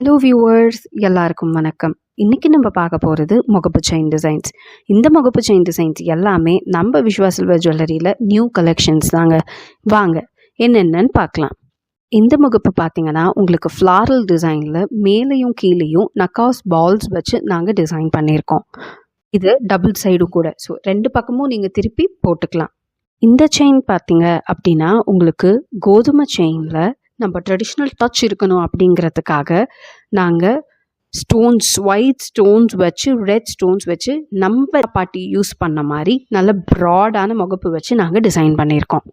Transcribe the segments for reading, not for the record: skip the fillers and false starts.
Hello viewers, எல்லாருக்கும் வணக்கம். இன்றைக்கி நம்ம பார்க்க போகிறது முகப்பு செயின் டிசைன்ஸ். இந்த முகப்பு செயின் டிசைன்ஸ் எல்லாமே நம்ம விஸ்வா சில்வர் ஜுவல்லரியில் நியூ கலெக்ஷன்ஸ் தாங்க. வாங்க என்னென்னு பார்க்கலாம். இந்த முகப்பு பார்த்திங்கன்னா உங்களுக்கு ஃப்ளாரல் டிசைனில் மேலேயும் கீழேயும் நக்காஸ் பால்ஸ் வச்சு நாங்கள் டிசைன் பண்ணியிருக்கோம். இது டபுள் சைடும் கூட, ஸோ ரெண்டு பக்கமும் நீங்கள் திருப்பி போட்டுக்கலாம். இந்த செயின் பார்த்திங்க அப்படின்னா உங்களுக்கு கோதுமை செயினில் நம்ம ட்ரெடிஷ்னல் டச் இருக்கணும் அப்படிங்கிறதுக்காக நாங்கள் ஸ்டோன்ஸ், ஒயிட் ஸ்டோன்ஸ் வச்சு, ரெட் ஸ்டோன்ஸ் வச்சு நம்ம பாட்டி யூஸ் பண்ண மாதிரி நல்ல ப்ராடான முகப்பு வச்சு நாங்கள் டிசைன் பண்ணியிருக்கோம்.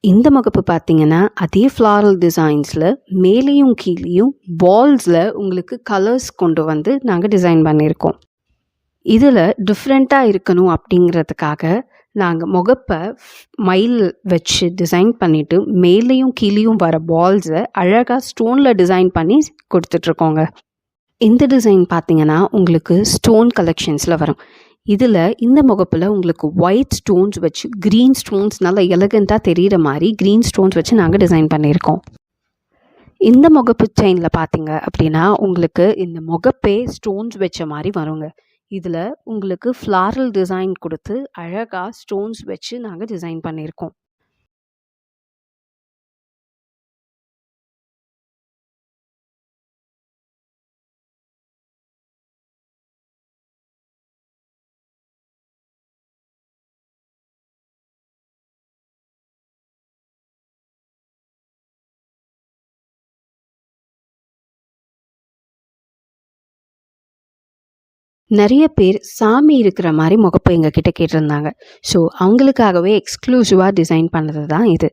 இந்த முகப்பு பார்த்திங்கன்னா அதே ஃப்ளாரல் டிசைன்ஸில் மேலேயும் கீழேயும் பால்ஸில் உங்களுக்கு கலர்ஸ் கொண்டு வந்து நாங்கள் டிசைன் பண்ணியிருக்கோம். இதில் டிஃப்ரெண்ட்டாக இருக்கணும் அப்படிங்கிறதுக்காக நாங்கள் முகப்பை மயில் வச்சு டிசைன் பண்ணிவிட்டு மேலேயும் கீழேயும் வர பால்ஸை அழகாக ஸ்டோனில் டிசைன் பண்ணி கொடுத்துட்ருக்கோங்க. இந்த டிசைன் பார்த்திங்கன்னா உங்களுக்கு ஸ்டோன் கலெக்ஷன்ஸில் வரும். இதில் இந்த முகப்பில் உங்களுக்கு ஒயிட் ஸ்டோன்ஸ் வச்சு க்ரீன் ஸ்டோன்ஸ் நல்லா எலகண்ட்டாக தெரிகிற மாதிரி க்ரீன் ஸ்டோன்ஸ் வச்சு நாங்கள் டிசைன் பண்ணியிருக்கோம். இந்த முகப்பு செயினில் பார்த்திங்க அப்படின்னா உங்களுக்கு இந்த முகப்பே ஸ்டோன்ஸ் வச்ச மாதிரி வருங்க. இதில் உங்களுக்கு ஃப்ளாரல் டிசைன் கொடுத்து அழகாக ஸ்டோன்ஸ் வச்சு நாங்கள் டிசைன் பண்ணியிருக்கோம். நிறைய பேர் சாமி இருக்கிற மாதிரி முகப்பு எங்ககிட்ட கேட்டிருந்தாங்க. ஸோ அவங்களுக்காகவே எக்ஸ்க்ளூசிவாக டிசைன் பண்ணது தான் இது.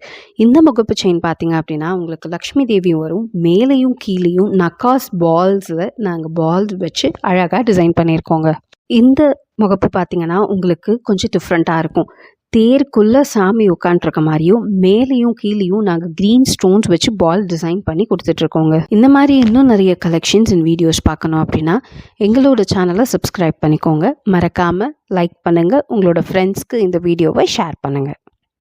இந்த முகப்பு செயின் பார்த்திங்க அப்படின்னா உங்களுக்கு லக்ஷ்மி தேவியும் வரும், மேலேயும் கீழேயும் நக்காஸ் பால்ஸில் நாங்கள் பால்ஸ் வச்சு அழகாக டிசைன் பண்ணியிருக்கோங்க. இந்த முகப்பு பார்த்திங்கன்னா உங்களுக்கு கொஞ்சம் டிஃப்ரெண்ட்டாக இருக்கும். தேருக்குள்ளே சாமி உட்காண்ட்ருக்க மாதிரியும் மேலேயும் கீழேயும் நாங்கள் க்ரீன் ஸ்டோன்ஸ் வச்சு பால் டிசைன் பண்ணி கொடுத்துட்ருக்கோங்க. இந்த மாதிரி இன்னும் நிறைய கலெக்ஷன்ஸ் அண்ட் வீடியோஸ் பார்க்கணும் அப்படின்னா எங்களோட சேனலை சப்ஸ்கிரைப் பண்ணிக்கோங்க. மறக்காமல் லைக் பண்ணுங்கள். உங்களோட ஃப்ரெண்ட்ஸ்க்கு இந்த வீடியோவை ஷேர் பண்ணுங்கள்.